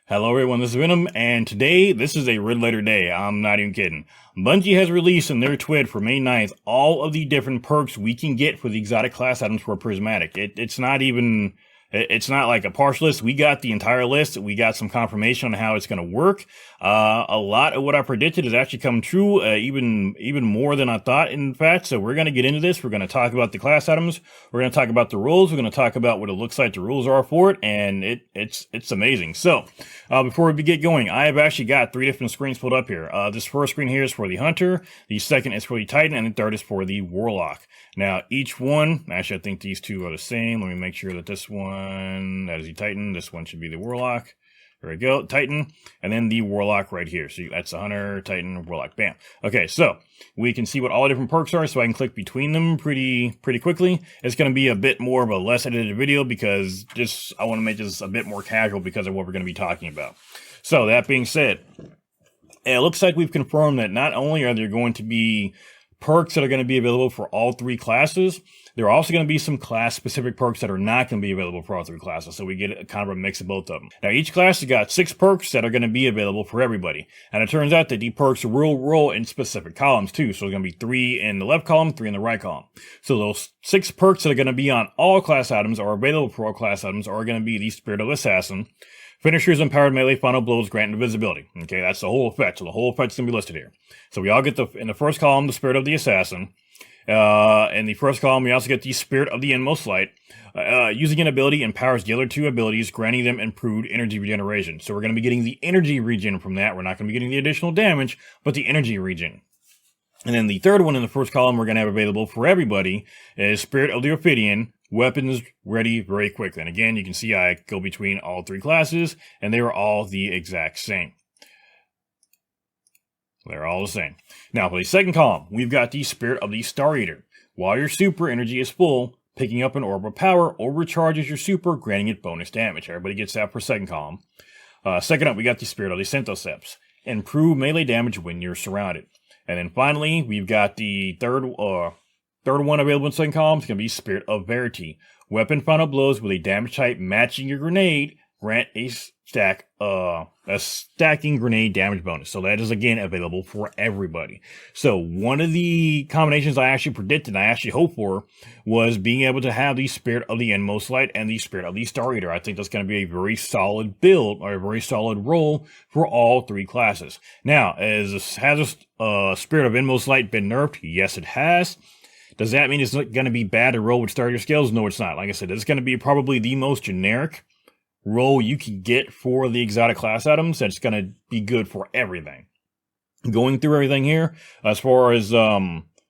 Hello everyone, this is Venom, and today, this is a red letter day, I'm not even kidding. Bungie has released in their tweet for May 9th all of the different perks we can get for the exotic class items for Prismatic. It's not like a partial list. We got the entire list. We got some confirmation on how it's going to work. A lot of what I predicted has actually come true, even more than I thought, in fact. So we're going to get into this. We're going to talk about the class items. We're going to talk about the rules. We're going to talk about what it looks like the rules are for it, and it's amazing. So before we get going, I have actually got 3 different screens pulled up here. This first screen here is for the Hunter. The second is for the Titan, and the third is for the Warlock. Now, each one, actually, I think these two are the same. Let me make sure that this one, that is the Titan. This one should be the Warlock. There we go, Titan. And then the Warlock right here. So that's the Hunter, Titan, Warlock, bam. Okay, so we can see what all the different perks are, so I can click between them pretty quickly. It's going to be a bit more of a less edited video because I want to make this a bit more casual because of what we're going to be talking about. So, that being said, it looks like we've confirmed that not only are there going to be perks that are going to be available for all 3 classes, there are also going to be some class-specific perks that are not going to be available for all 3 classes, so we get a kind of a mix of both of them. Now, each class has got 6 perks that are going to be available for everybody, and it turns out that the perks will roll in specific columns, too, so there's going to be 3 in the left column, 3 in the right column. So those 6 perks that are going to be on all class items, or available for all class items, are going to be the Spirit of Assassin, Finishers, Empowered Melee, Final Blows, Grant Invisibility. Okay, that's the whole effect. So the whole effect's going to be listed here. So we all get in the first column, the Spirit of the Assassin. In the first column, we also get the Spirit of the Inmost Light. Using an ability empowers the other 2 abilities, granting them improved energy regeneration. So we're going to be getting the energy regen from that. We're not going to be getting the additional damage, but the energy regen. And then the third one in the first column we're going to have available for everybody is Spirit of the Ophidian. Weapons ready very quickly. And again, you can see I go between all 3 classes, and they are all the exact same. They're all the same. Now, for the second column, we've got the Spirit of the Star Eater. While your super energy is full, picking up an orb of power overcharges your super, granting it bonus damage. Everybody gets that for second column. Second up, we got the Spirit of the Centoseps. Improve melee damage when you're surrounded. And then finally, we've got the third one available in second column is going to be Spirit of Verity. Weapon final blows with a damage type matching your grenade grant a stacking grenade damage bonus. So that is again available for everybody. So one of the combinations I actually predicted, I actually hoped for, was being able to have the Spirit of the Inmost Light and the Spirit of the Star Eater. I think that's going to be a very solid build, or a very solid role for all 3 classes. Now, has a Spirit of Inmost Light been nerfed? Yes, it has. Does that mean it's going to be bad to roll with starter skills? No, it's not. Like I said, it's going to be probably the most generic role you can get for the exotic class items. That's going to be good for everything. Going through everything here, as far as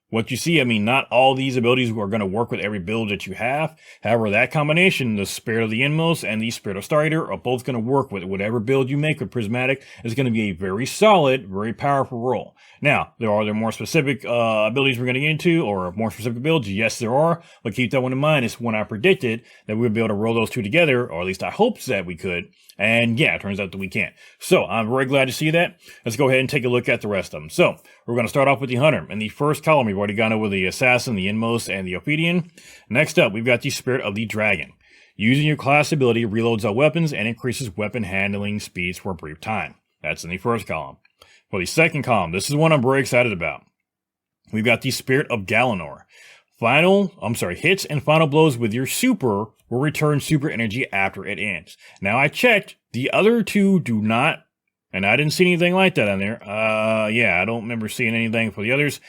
what you see, I mean, not all these abilities are going to work with every build that you have. However, that combination, the Spirit of the Inmost and the Spirit of Star Eater, are both going to work with whatever build you make with Prismatic. Is going to be a very solid, very powerful role. Now, are there more specific abilities we're going to get into, or more specific builds? Yes, there are, but keep that one in mind. It's when I predicted that we would be able to roll those 2 together, or at least I hoped that we could, and yeah, it turns out that we can't. So, I'm very glad to see that. Let's go ahead and take a look at the rest of them. So, we're going to start off with the Hunter. In the first column, we've already gone over the Assassin, the Inmost, and the Ophidian. Next up, we've got the Spirit of the Dragon. Using your class ability, reloads all weapons and increases weapon handling speeds for a brief time. That's in the first column. For the second column, this is one I'm very excited about. We've got the Spirit of Galanor. Hits and final blows with your super will return super energy after it ends. Now I checked, the other 2 do not, and I didn't see anything like that on there. I don't remember seeing anything for the others.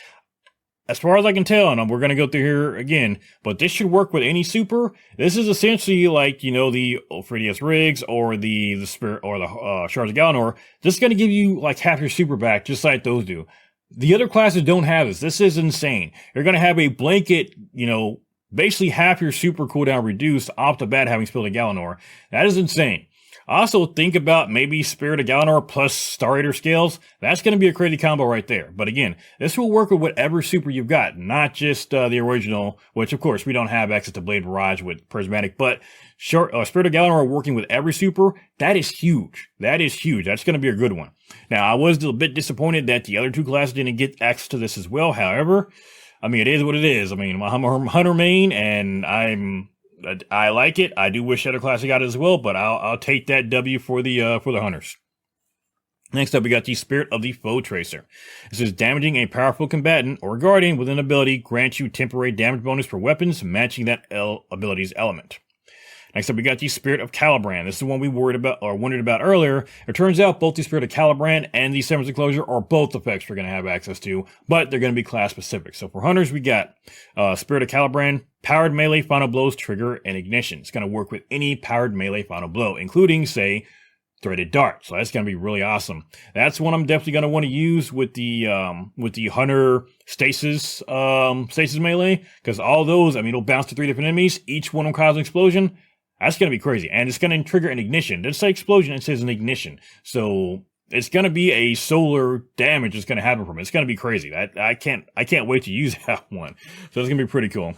As far as I can tell, and we're going to go through here again, but this should work with any super. This is essentially like, the Ophidius Rigs or the Spirit or the Shards of Galanor. This is going to give you like half your super back, just like those do. The other classes don't have this. This is insane. You're going to have a blanket, basically half your super cooldown reduced off the bat having spilled a Galanor. That is insane. Also, think about maybe Spirit of Galanor plus Star Eater scales. That's going to be a crazy combo right there. But again, this will work with whatever super you've got, not just the original, which of course we don't have access to Blade Barrage with Prismatic, but Spirit of Galanor working with every super, that is huge. That is huge. That's going to be a good one. Now, I was a bit disappointed that the other 2 classes didn't get access to this as well. However, I mean, it is what it is. I mean, I'm a Hunter main, and I'm I like it. I do wish other classes got it as well, but I'll take that W for the hunters. Next up, we got the Spirit of the Foe Tracer. This is damaging a powerful combatant or guardian with an ability grants you temporary damage bonus for weapons matching that ability's element. Next up, we got the Spirit of Calibrand. This is one we wondered about earlier. It turns out both the Spirit of Calibrand and the Severance Enclosure are both effects we're going to have access to, but they're going to be class specific. So for hunters, we got Spirit of Calibrand, powered melee final blows trigger and ignition. It's going to work with any powered melee final blow, including, say, threaded dart. So that's going to be really awesome. That's one I'm definitely going to want to use with the hunter stasis melee, because all those, I mean, it'll bounce to 3 different enemies. Each one will cause an explosion. That's going to be crazy. And it's going to trigger an ignition. It doesn't say explosion, it says an ignition. So it's going to be a solar damage that's going to happen from it. It's going to be crazy. I can't wait to use that one. So it's going to be pretty cool.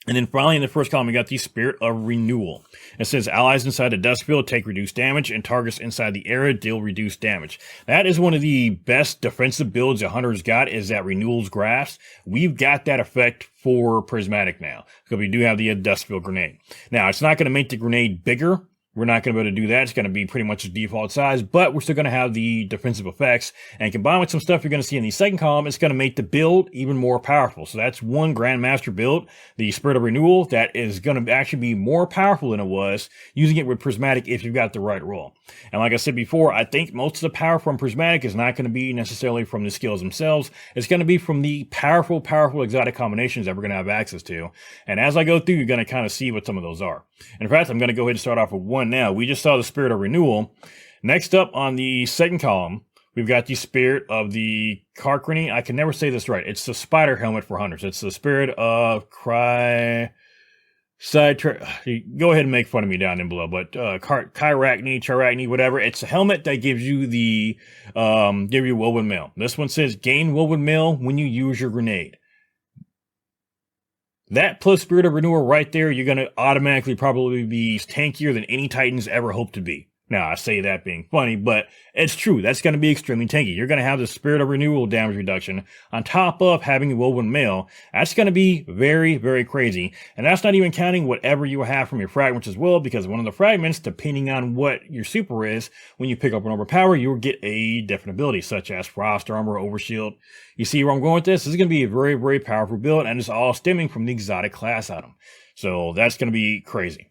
And then finally, in the first column, we got the Spirit of Renewal. It says allies inside the dust field take reduced damage, and targets inside the area deal reduced damage. That is one of the best defensive builds a hunter's got, is that Renewal's Grasp. We've got that effect for Prismatic now, because we do have the dust field grenade. Now, it's not going to make the grenade bigger. We're not going to be able to do that. It's going to be pretty much the default size, but we're still going to have the defensive effects. And combined with some stuff you're going to see in the second column, it's going to make the build even more powerful. So that's one Grandmaster build, the Spirit of Renewal, that is going to actually be more powerful than it was using it with Prismatic if you've got the right roll. And like I said before, I think most of the power from Prismatic is not going to be necessarily from the skills themselves. It's going to be from the powerful exotic combinations that we're going to have access to. And as I go through, you're going to kind of see what some of those are. In fact, I'm going to go ahead and start off with one now. We just saw the Spirit of Renewal. Next up on the second column, we've got the Spirit of the Carcrini. I can never say this right. It's the spider helmet for hunters. It's the Spirit of Go ahead and make fun of me down in below, but Chiracni, whatever. It's a helmet that gives you the give you Woven Mail. This one says gain Woven Mail when you use your grenade. That plus Spirit of Renewal right there, you're going to automatically probably be tankier than any Titans ever hoped to be. Now, I say that being funny, but it's true. That's going to be extremely tanky. You're going to have the Spirit of Renewal damage reduction on top of having Woven Mail. That's going to be very, very crazy. And that's not even counting whatever you have from your fragments as well, because one of the fragments, depending on what your super is, when you pick up an overpower, you'll get a different ability, such as Frost Armor, Overshield. You see where I'm going with this? This is going to be a very, very powerful build, and it's all stemming from the exotic class item. So that's going to be crazy.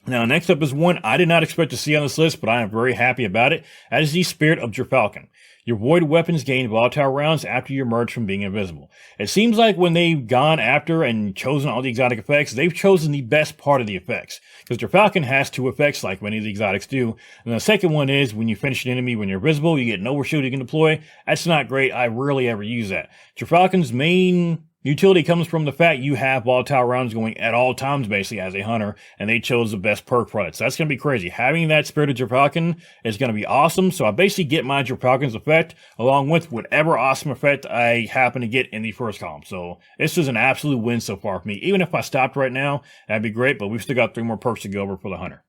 Now, next up is one I did not expect to see on this list, but I am very happy about it. That is the Spirit of Gerfalcon. Your void weapons gain volatile rounds after you emerge from being invisible. It seems like when they've gone after and chosen all the exotic effects, they've chosen the best part of the effects. Because Gerfalcon has 2 effects like many of the exotics do. And the second one is when you finish an enemy when you're visible, you get an overshield you can deploy. That's not great. I rarely ever use that. Gerfalcon's main utility comes from the fact you have volatile rounds going at all times, basically, as a hunter, and they chose the best perk for it. So that's going to be crazy. Having that Spirit of Gerfalcon is going to be awesome. So I basically get my Gerfalcon's effect along with whatever awesome effect I happen to get in the first column. So this is an absolute win so far for me. Even if I stopped right now, that'd be great, but we've still got 3 more perks to go over for the hunter.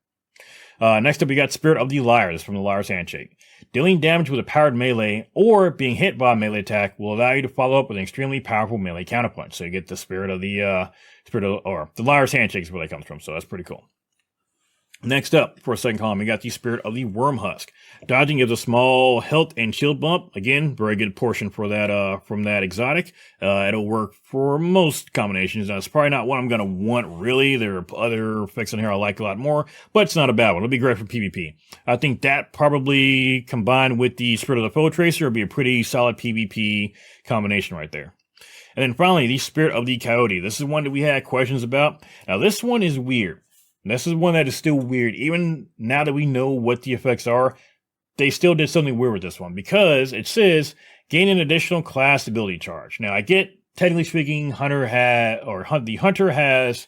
Next up, we got Spirit of the Liar. This is from the Liar's Handshake. Dealing damage with a powered melee or being hit by a melee attack will allow you to follow up with an extremely powerful melee counterpunch. So you get the Spirit of the Liar's Handshake is where that comes from. So that's pretty cool. Next up, for a second column, we got the Spirit of the Worm Husk. Dodging gives a small health and shield bump. Again, very good portion for that from that exotic. It'll work for most combinations. Now, it's probably not one I'm going to want, really. There are other effects in here I like a lot more, but it's not a bad one. It'll be great for PvP. I think that probably combined with the Spirit of the Foe Tracer will be a pretty solid PvP combination right there. And then finally, the Spirit of the Coyote. This is one that we had questions about. Now, this one is weird. This is one that is still weird. Even now that we know what the effects are, they still did something weird with this one because it says gain an additional class ability charge. Now, I get, technically speaking, the hunter has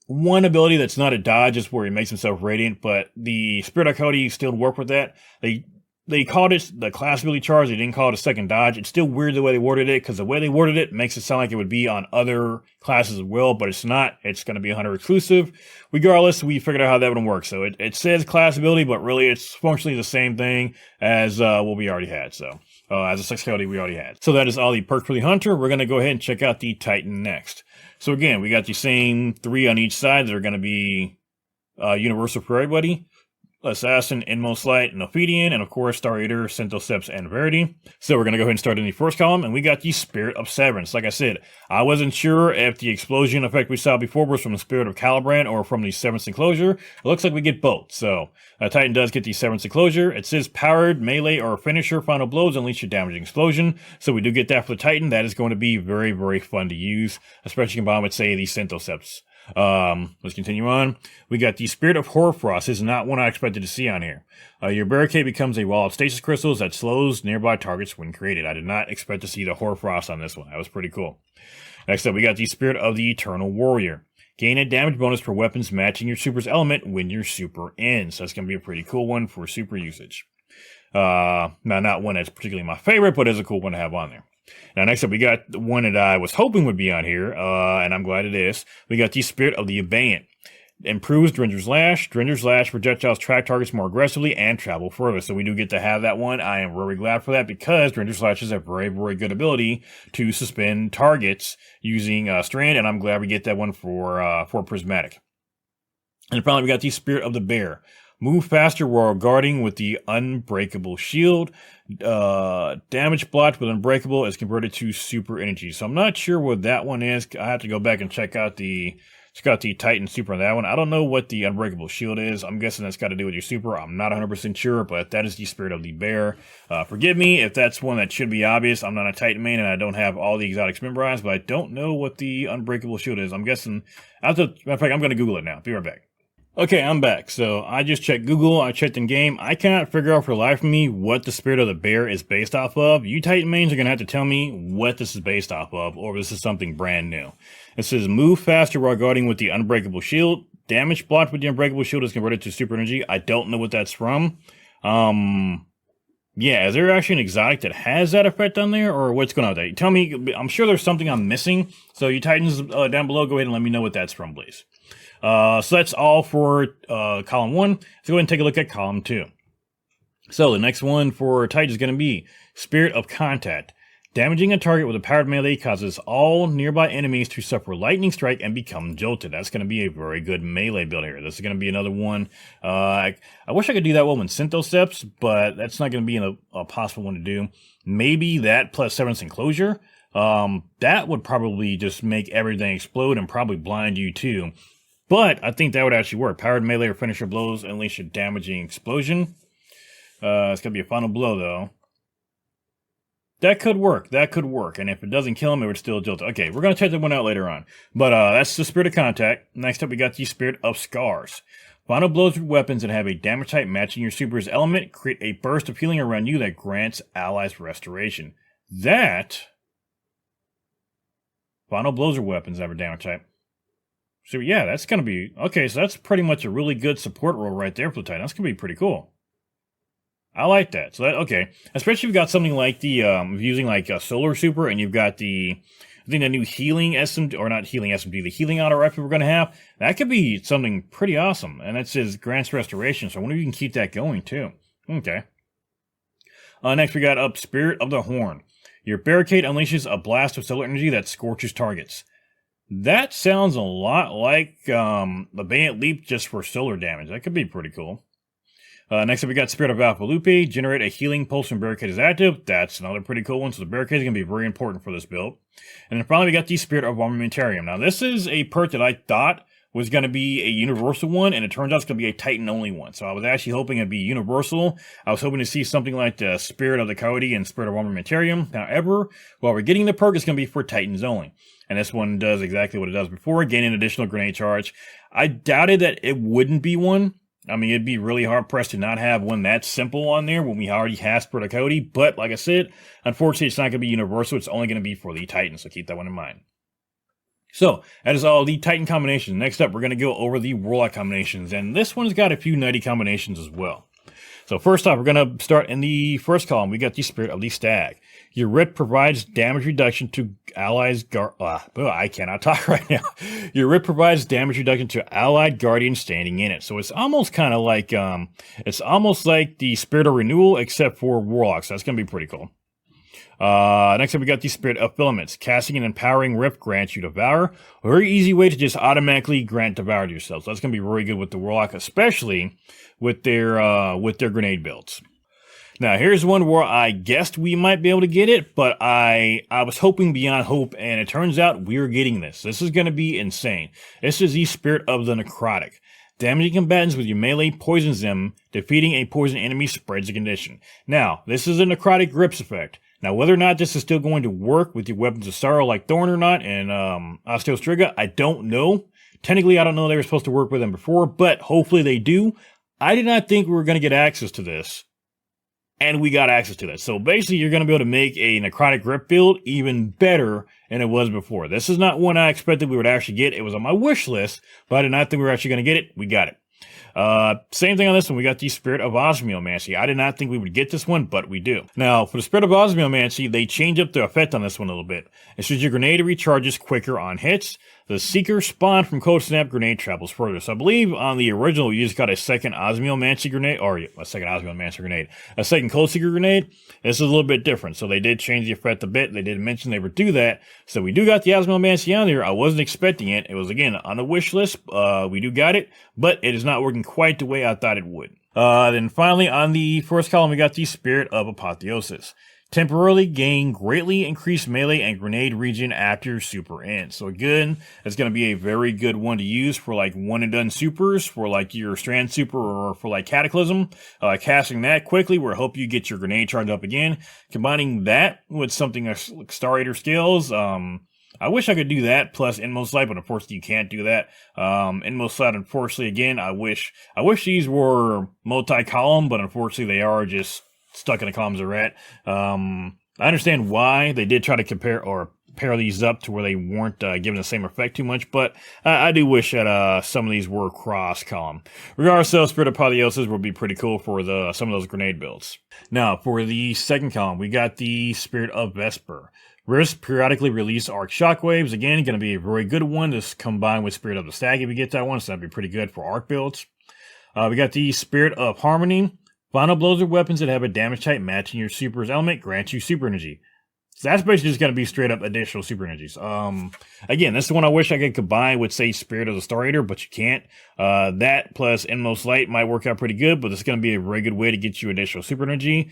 one ability that's not a dodge, it's where he makes himself radiant, but the Spirit of Coyote still work with that. They called it the class ability charge. They didn't call it a second dodge. It's still weird the way they worded it, because the way they worded it makes it sound like it would be on other classes as well, but it's not. It's going to be hunter exclusive. Regardless, we figured out how that would work. So it says class ability, but really it's functionally the same thing as what we already had. So as a 6 Coyote we already had. So that is all the perks for the hunter. We're going to go ahead and check out the Titan next. So again, we got the same 3 on each side that are going to be universal for everybody. Assassin, Inmost Light, and Ophidian, and of course Star Eater, Centoseps, and Verity. So we're going to go ahead and start in the first column, and we got the Spirit of Severance. Like I said, I wasn't sure if the explosion effect we saw before was from the Spirit of Calibrand or from the Severance Enclosure. It looks like we get both. So Titan does get the Severance Enclosure. It says powered, melee, or finisher final blows unleash your damaging explosion. So we do get that for the Titan. That is going to be very, very fun to use, especially combined with, say, the Centoseps. Let's continue on. We got the Spirit of Hoarfrost. This is not one I expected to see on here. Your barricade becomes a wall of stasis crystals that slows nearby targets when created. I did not expect to see the Hoarfrost on this one. That was pretty cool. Next up, we got the Spirit of the Eternal Warrior. Gain a damage bonus for weapons matching your super's element when your super ends. So that's going to be a pretty cool one for super usage. Now, not one that's particularly my favorite, but it's a cool one to have on there. Now, next up, we got the one that I was hoping would be on here, and I'm glad it is. We got the Spirit of the Abeyant. Improves Drenger's Lash. Drenger's Lash projectiles track targets more aggressively and travel further. So we do get to have that one. I am very glad for that because Drenger's Lash is a very, very good ability to suspend targets using Strand, and I'm glad we get that one for Prismatic. And finally, we got the Spirit of the Bear. Move faster while guarding with the Unbreakable Shield. Damage blocked with Unbreakable is converted to Super Energy. So I'm not sure what that one is. I have to go back and check out the Titan Super on that one. I don't know what the Unbreakable Shield is. I'm guessing that's got to do with your Super. I'm not 100% sure, but that is the Spirit of the Bear. Forgive me if that's one that should be obvious. I'm not a Titan main and I don't have all the exotics memorized, but I don't know what the Unbreakable Shield is. I'm guessing. Matter of fact, I'm going to Google it now. Be right back. Okay, I'm back. So I just checked Google, I checked in game. I cannot figure out for the life of me what the Spirit of the Bear is based off of. You Titan mains are going to have to tell me what this is based off of, or this is something brand new. It says move faster while guarding with the Unbreakable Shield. Damage blocked with the Unbreakable Shield is converted to Super Energy. I don't know what that's from. Yeah, is there actually an exotic that has that effect on there, or what's going on with that? Tell me, I'm sure there's something I'm missing. So you Titans down below, go ahead and let me know what that's from, please. So that's all for column 1. Let's go ahead and take a look at column 2. So the next one for Titan is going to be Spirit of Contact. Damaging a target with a powered melee causes all nearby enemies to suffer lightning strike and become jolted. That's going to be a very good melee build here. This is going to be another one. I wish I could do that one with Centoseps, but that's not going to be a possible one to do. Maybe that plus Severance Enclosure. That would probably just make everything explode and probably blind you too. But I think that would actually work. Powered melee or finisher blows unleash a damaging explosion. It's going to be a final blow, though. That could work. That could work. And if it doesn't kill him, it would still jolt. Okay, we're going to check that one out later on. But that's the Spirit of Contact. Next up, we got the Spirit of Scars. Final blows with weapons that have a damage type matching your super's element create a burst of healing around you that grants allies restoration. That... Final blows with weapons that have a damage type. So yeah, that's going to be... Okay, so that's pretty much a really good support role right there for the Titan. That's going to be pretty cool. I like that. So that, okay. Especially if you've got something like the, using like a Solar Super and you've got the, I think the new healing SMD, or not healing SMD, the healing auto rifle we're going to have. That could be something pretty awesome. And that says grants restoration. So I wonder if you can keep that going too. Okay. Next we got up Spirit of the Horn. Your barricade unleashes a blast of solar energy that scorches targets. That sounds a lot like the Bayant Leap just for solar damage. That could be pretty cool. Next up, we got Spirit of Alpha Lupe. Generate a healing pulse when barricade is active. That's another pretty cool one. So the barricade is going to be very important for this build. And then finally, we got the Spirit of Armamentarium. Now, this is a perk that I thought was going to be a universal one, and it turns out it's going to be a Titan-only one. So I was actually hoping it'd be universal. I was hoping to see something like the Spirit of the Coyote and Spirit of Armamentarium. However, while we're getting the perk, it's going to be for Titans only. And this one does exactly what it does before, gaining additional grenade charge. I doubted that it wouldn't be one. I mean, it'd be really hard-pressed to not have one that simple on there when we already have Spirit of Coyote. But, like I said, unfortunately, it's not going to be universal. It's only going to be for the Titans, so keep that one in mind. So, that is all the Titan combinations. Next up, we're going to go over the Warlock combinations. And this one's got a few nutty combinations as well. So first off, we're going to start in the first column. We got the Spirit of the Stag. Your Rip provides damage reduction to allies. I cannot talk right now. Your Rip provides damage reduction to allied guardians standing in it. So it's almost kind of like the Spirit of Renewal, except for Warlocks. So that's going to be pretty cool. Next up, we got the Spirit of Filaments. Casting an Empowering Rip grants you Devour. A very easy way to just automatically grant Devour to yourself. So that's going to be really good with the Warlock, especially with their grenade builds. Now, here's one where I guessed we might be able to get it, but I was hoping beyond hope, and it turns out we're getting this. This is going to be insane. This is the Spirit of the Necrotic. Damaging combatants with your melee poisons them. Defeating a poisoned enemy spreads the condition. Now, this is a Necrotic Grips effect. Now, whether or not this is still going to work with your Weapons of Sorrow like Thorn or not, and Osteostriga, I don't know. Technically, I don't know they were supposed to work with them before, but hopefully they do. I did not think we were going to get access to this. And we got access to that. So basically, you're going to be able to make a Necrotic Grip build even better than it was before. This is not one I expected we would actually get. It was on my wish list, but I did not think we were actually going to get it. We got it. Same thing on this one. We got the Spirit of Osmiomancy. I did not think we would get this one, but we do. Now, for the Spirit of Osmiomancy, they changed up the effect on this one a little bit. It says your grenade recharges quicker on hits. The Seeker spawned from Cold Snap grenade travels further. So I believe on the original, you just got a second Osmiomancy grenade, or a second Osmiomancy grenade, a second Cold Seeker grenade. This is a little bit different. So they did change the effect a bit. They did mention they would do that. So we do got the Osmiomancy on there. I wasn't expecting it. It was, again, on the wish list. We do got it, but it is not working quite the way I thought it would. Then finally, on the first column, we got the Spirit of Apotheosis. Temporarily gain greatly increased melee and grenade regen after super ends. So again, it's going to be a very good one to use for like one and done supers, for like your strand super or for like Cataclysm. Casting that quickly will help you get your grenade charge up again. Combining that with something like Star Eater skills, I wish I could do that plus Inmost Light, but unfortunately you can't do that. Inmost Light, unfortunately, again, I wish these were multi-column, but unfortunately they are just stuck in the columns they're at. I understand why they did try to pair these up to where they weren't giving the same effect too much, but I do wish that some of these were cross-column. Regardless, though, Spirit of Apotheosis would be pretty cool for some of those grenade builds. Now, for the second column, we got the Spirit of Vesper. Risk periodically release arc shockwaves. Again, going to be a very good one to combine with Spirit of the Stag if you get that one, so that'd be pretty good for arc builds. We got the Spirit of Harmony. Final blows or weapons that have a damage type matching your super's element grant you super energy. So that's basically just going to be straight up additional super energies. Again, this is one I wish I could combine with, say, Spirit of the Star Eater, but you can't. That plus Inmost Light might work out pretty good, but it's going to be a very good way to get you additional super energy.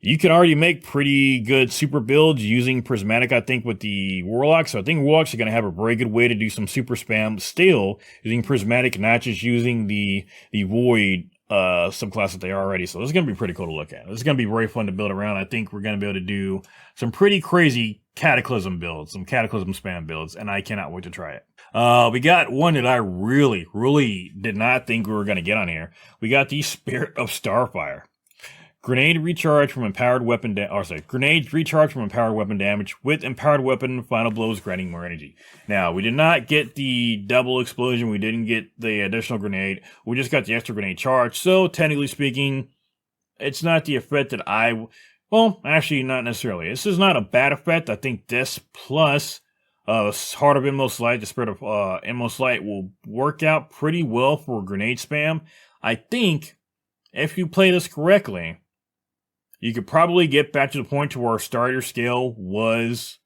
You can already make pretty good super builds using Prismatic, I think, with the Warlock. So I think Warlocks are going to have a very good way to do some super spam still using Prismatic, not just using the Void subclass that they are already. So this is going to be pretty cool to look at. This is going to be very fun to build around. I think we're going to be able to do some pretty crazy Cataclysm builds, some Cataclysm spam builds, and I cannot wait to try it. We got one that I really, really did not think we were going to get on here. We got the Spirit of Starfire. Grenades recharge from empowered weapon damage with empowered weapon final blows granting more energy. Now, we did not get the double explosion. We didn't get the additional grenade. We just got the extra grenade charge. So, technically speaking, it's not the effect that well, actually, not necessarily. This is not a bad effect. I think this plus Heart of Inmost Light, the Spirit of Inmost Light will work out pretty well for grenade spam. I think if you play this correctly, you could probably get back to the point to where our starter scale was,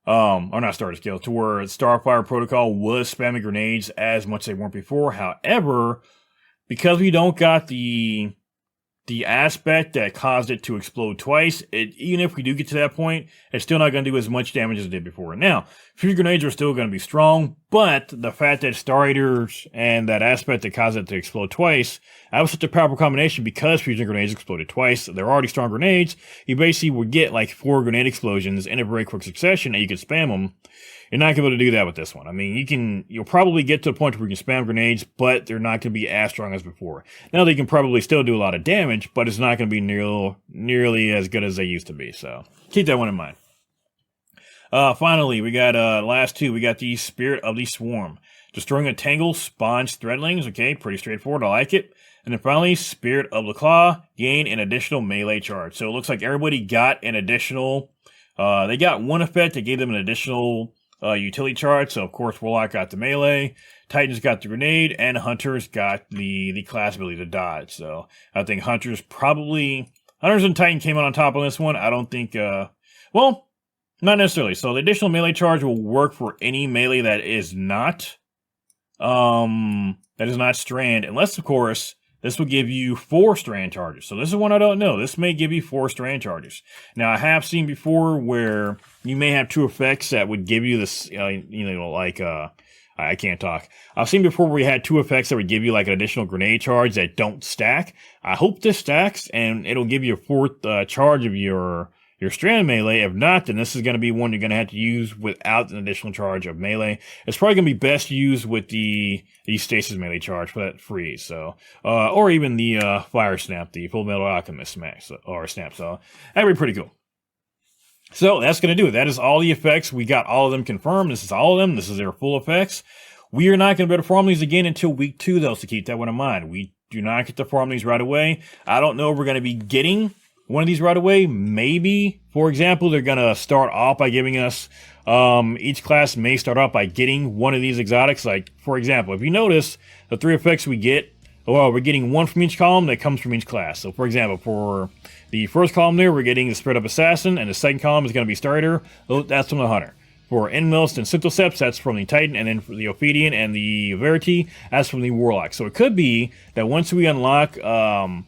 or not starter scale, to where Starfire Protocol was spamming grenades as much as they weren't before. However, because we don't got the aspect that caused it to explode twice, even if we do get to that point, it's still not going to do as much damage as it did before. Now, fusion grenades are still going to be strong, but the fact that Star Eaters and that aspect that caused it to explode twice, that was such a powerful combination because fusion grenades exploded twice. They're already strong grenades. You basically would get like 4 grenade explosions in a very quick succession, and you could spam them. You're not going to be able to do that with this one. I mean, you'll probably get to a point where you can spam grenades, but they're not going to be as strong as before. Now, they can probably still do a lot of damage, but it's not going to be nearly as good as they used to be. So, keep that one in mind. Finally, we got, last two. We got the Spirit of the Swarm. Destroying a tangle spawns threadlings. Okay, pretty straightforward. I like it. And then finally, Spirit of the Claw. Gain an additional melee charge. So, it looks like everybody got an additional, they got one effect that gave them an additional utility charge. So, of course, Warlock got the melee, Titans got the grenade, and Hunters got the class ability to dodge. So, I think Hunters and Titan came out on top on this one. I don't think Well, not necessarily. So the additional melee charge will work for any melee that is not strand, unless of course this will give you 4 strand charges. So this is one I don't know. This may give you 4 strand charges. Now I have seen before where you may have 2 effects that would give you this, I can't talk. I've seen before where we had 2 effects that would give you like an additional grenade charge that don't stack. I hope this stacks and it'll give you a 4th charge of your strand melee. If not, then this is going to be one you're going to have to use without an additional charge of melee. It's probably going to be best used with the stasis melee charge for that freeze. So, or even the fire snap, the Full Metal Alchemist snap. So that'd be pretty cool. So that's going to do it. That is all the effects. We got all of them confirmed. This is all of them. This is their full effects. We are not going to be able to farm these again until week 2, though, so keep that one in mind. We do not get to farm these right away. I don't know if we're going to be getting one of these right away. Maybe, for example, they're going to start off by giving us, each class may start off by getting one of these exotics. Like, for example, if you notice, the 3 effects we get, well, we're getting 1 from each column that comes from each class. So, for example, for the first column there, we're getting the Spirit of Assassin, and the second column is going to be Star Eater. That's from the Hunter. For Endmost and Synthoceps, that's from the Titan, and then for the Ophidian and the Verity, that's from the Warlock. So it could be that once we unlock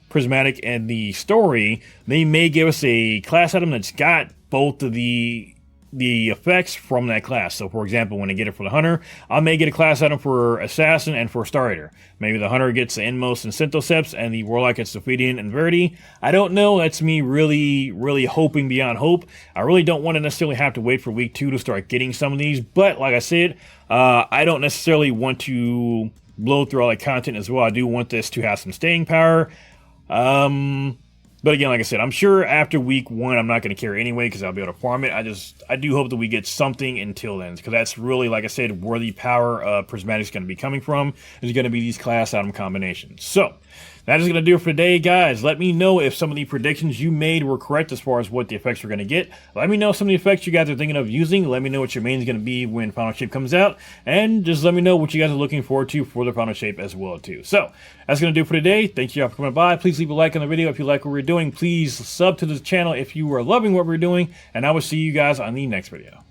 Prismatic and the story, they may give us a class item that's got both of the effects from that class. So for example, when I get it for the Hunter, I may get a class item for Assassin and for Star Eater. Maybe the Hunter gets the Endmost and Synthoceps, and the Warlock gets the Ophidian and Verity. I don't know. That's me really, really hoping beyond hope. I really don't want to necessarily have to wait for week 2 to start getting some of these, but like I said, I don't necessarily want to blow through all that content as well. I do want this to have some staying power. But again, like I said, I'm sure after week 1, I'm not going to care anyway because I'll be able to farm it. I do hope that we get something until then, because that's really, like I said, where the power of Prismatic is going to be coming from, is going to be these class item combinations. So, that is going to do it for today, guys. Let me know if some of the predictions you made were correct as far as what the effects we're going to get. Let me know some of the effects you guys are thinking of using. Let me know what your main is going to be when Final Shape comes out. And just let me know what you guys are looking forward to for the Final Shape as well, too. So, that's going to do it for today. Thank you all for coming by. Please leave a like on the video if you like what we're doing. Please sub to this channel if you are loving what we're doing. And I will see you guys on the next video.